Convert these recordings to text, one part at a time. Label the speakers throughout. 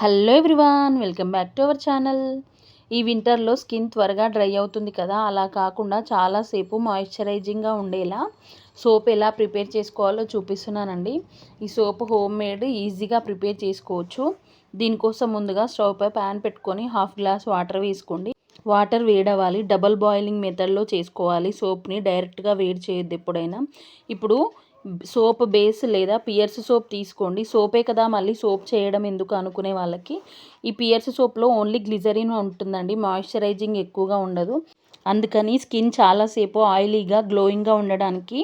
Speaker 1: Hello everyone, welcome back to our channel. ఈ వింటర్లో skin త్వరగా డ్రై అవుతుంది కదా, అలా కాకుండా చాలాసేపు మాయిశ్చరైజింగ్గా ఉండేలా సోప్ ఎలా ప్రిపేర్ చేసుకోవాలో చూపిస్తున్నానండి. ఈ సోప్ హోమ్ మేడ్, ఈజీగా ప్రిపేర్ చేసుకోవచ్చు. దీనికోసం ముందుగా స్టవ్ పై ప్యాన్ పెట్టుకొని 1/2 గ్లాస్ వాటర్ వేసుకోండి. వాటర్ వేడవాలి. డబల్ బాయిలింగ్ మెథడ్లో చేసుకోవాలి. సోప్ని డైరెక్ట్గా వేడి చేయొద్దు ఎప్పుడైనా. ఇప్పుడు సోప్ బేస్ లేదా పియర్స్ సోప్ తీసుకోండి. సోపే కదా మళ్ళీ సోప్ చేయడం ఎందుకు అనుకునే వాళ్ళకి ఈ పియర్స్ సోప్లో ఓన్లీ గ్లిజరిన్ ఉంటుందండి, మాయిశ్చరైజింగ్ ఎక్కువగా ఉండదు. అందుకని స్కిన్ చాలాసేపు ఆయిలీగా గ్లోయింగ్గా ఉండడానికి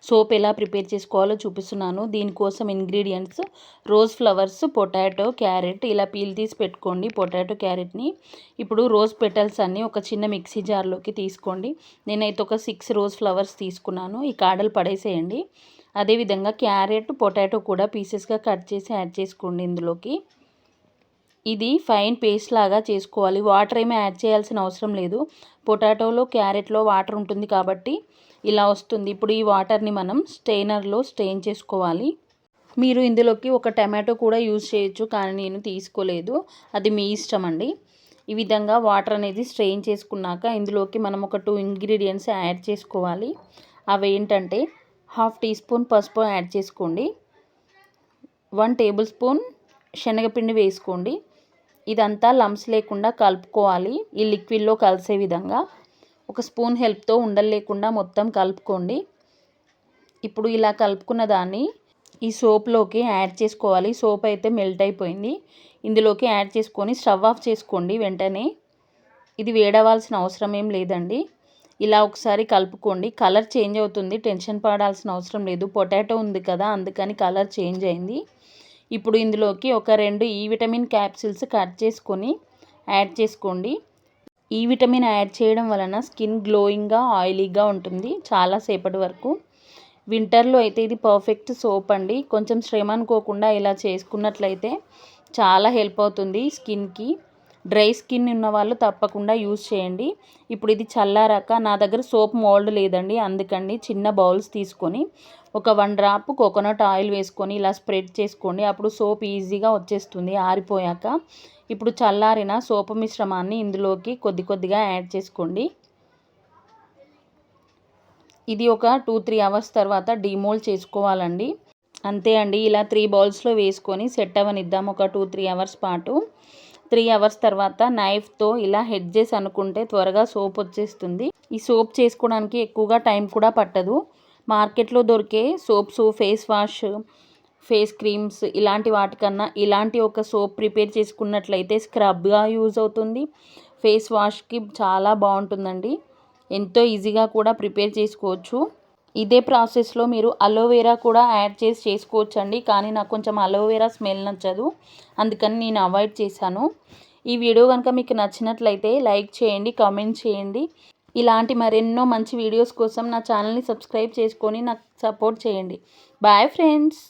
Speaker 1: సోప్ ఎలా ప్రిపేర్ చేసుకోవాలో చూపిస్తున్నాను. దీనికోసం ingredients: rose flowers, potato, carrot. ఇలా పీల్ తీసి పెట్టుకోండి పొటాటో, క్యారెట్ని. ఇప్పుడు రోజ్ పెటల్స్ అన్నీ ఒక చిన్న మిక్సీ జార్లోకి తీసుకోండి. నేనైతే ఒక 6 రోజ్ ఫ్లవర్స్ తీసుకున్నాను. ఈ కాడలు పడేసేయండి. అదేవిధంగా క్యారెట్, పొటాటో కూడా పీసెస్గా కట్ చేసి యాడ్ చేసుకోండి ఇందులోకి. ఇది ఫైన్ పేస్ట్ లాగా చేసుకోవాలి. వాటర్ ఏమీ యాడ్ చేయాల్సిన అవసరం లేదు. పొటాటోలో, క్యారెట్లో వాటర్ ఉంటుంది కాబట్టి ఇలా వస్తుంది. ఇప్పుడు ఈ వాటర్ని మనం స్టెయినర్లో స్టెయిన్ చేసుకోవాలి. మీరు ఇందులోకి ఒక టమాటో కూడా యూజ్ చేయొచ్చు, కానీ నేను తీసుకోలేదు. అది మీ ఇష్టం అండి. ఈ విధంగా వాటర్ అనేది స్ట్రెయిన్ చేసుకున్నాక ఇందులోకి మనం ఒక 2 ఇంగ్రీడియంట్స్ యాడ్ చేసుకోవాలి. అవి ఏంటంటే 1/2 టీ స్పూన్ పసుపు యాడ్ చేసుకోండి. 1 టేబుల్ స్పూన్ శనగపిండి వేసుకోండి. ఇదంతా లంప్స్ లేకుండా కలుపుకోవాలి. ఈ లిక్విడ్లో కలిసే విధంగా ఒక స్పూన్ హెల్ప్తో ఉండలు లేకుండా మొత్తం కలుపుకోండి. ఇప్పుడు ఇలా కలుపుకున్న దాన్ని ఈ సోప్లోకి యాడ్ చేసుకోవాలి. సోప్ అయితే మెల్ట్ అయిపోయింది. ఇందులోకి యాడ్ చేసుకొని స్టవ్ ఆఫ్ చేసుకోండి వెంటనే. ఇది వేడవాల్సిన అవసరం ఏం లేదండి. ఇలా ఒకసారి కలుపుకోండి. కలర్ చేంజ్ అవుతుంది, టెన్షన్ పడాల్సిన అవసరం లేదు. పొటాటో ఉంది కదా, అందుకని కలర్ చేంజ్ అయింది. ఇప్పుడు ఇందులోకి ఒక 2 ఈ విటమిన్ క్యాప్సిల్స్ కట్ చేసుకొని యాడ్ చేసుకోండి. ఈ విటమిన్ యాడ్ చేయడం వలన స్కిన్ గ్లోయింగ్గా, ఆయిలీగా ఉంటుంది చాలాసేపటి వరకు. వింటర్లో అయితే ఇది పర్ఫెక్ట్ సోప్ అండి. కొంచెం శ్రమ అనుకోకుండా ఇలా చేసుకున్నట్లయితే చాలా హెల్ప్ అవుతుంది స్కిన్కి. డ్రై స్కిన్ ఉన్న వాళ్ళు తప్పకుండా యూజ్ చేయండి. ఇప్పుడు ఇది చల్లారాక, నా దగ్గర సోప్ మోల్డ్ లేదండి, అందుకని చిన్న బౌల్స్ తీసుకొని ఒక 1 డ్రాప్ కోకోనట్ ఆయిల్ వేసుకొని ఇలా స్ప్రెడ్ చేసుకోండి. అప్పుడు సోప్ ఈజీగా వచ్చేస్తుంది ఆరిపోయాక. ఇప్పుడు చల్లారిన సోపు మిశ్రమాన్ని ఇందులోకి కొద్ది కొద్దిగా యాడ్ చేసుకోండి. ఇది ఒక 2-3 అవర్స్ తర్వాత డీమోల్డ్ చేసుకోవాలండి. అంతే అండి. ఇలా 3 బౌల్స్లో వేసుకొని సెట్ అవ్వనిద్దాం ఒక 2-3 అవర్స్ పాటు. 3 అవర్స్ తర్వాత నైఫ్తో ఇలా హెడ్జెస్ అనుకుంటే త్వరగా సోప్ వచ్చేస్తుంది. ఈ సోప్ చేసుకోవడానికి ఎక్కువగా టైం కూడా పట్టదు. మార్కెట్లో దొరికే soaps, face wash, face creams ఇలాంటి వాటికన్నా ఇలాంటి ఒక సోప్ ప్రిపేర్ చేసుకున్నట్లయితే స్క్రబ్గా యూజ్ అవుతుంది. ఫేస్ వాష్కి చాలా బాగుంటుందండి. ఎంతో ఈజీగా కూడా ప్రిపేర్ చేసుకోవచ్చు. ఇదే ప్రాసెస్లో మీరు అలోవెరా కూడా యాడ్ చేసి చేసుకోవచ్చు అండి, కానీ నాకు కొంచెం అలోవెరా స్మెల్ నచ్చదు, అందుకని నేను అవాయిడ్ చేశాను. ఈ వీడియో కనుక మీకు నచ్చినట్లయితే లైక్ చేయండి, కామెంట్ చేయండి. ఇలాంటి మరెన్నో మంచి వీడియోస్ కోసం నా ఛానల్ని సబ్స్క్రైబ్ చేసుకొని నాకు సపోర్ట్ చేయండి. Bye friends.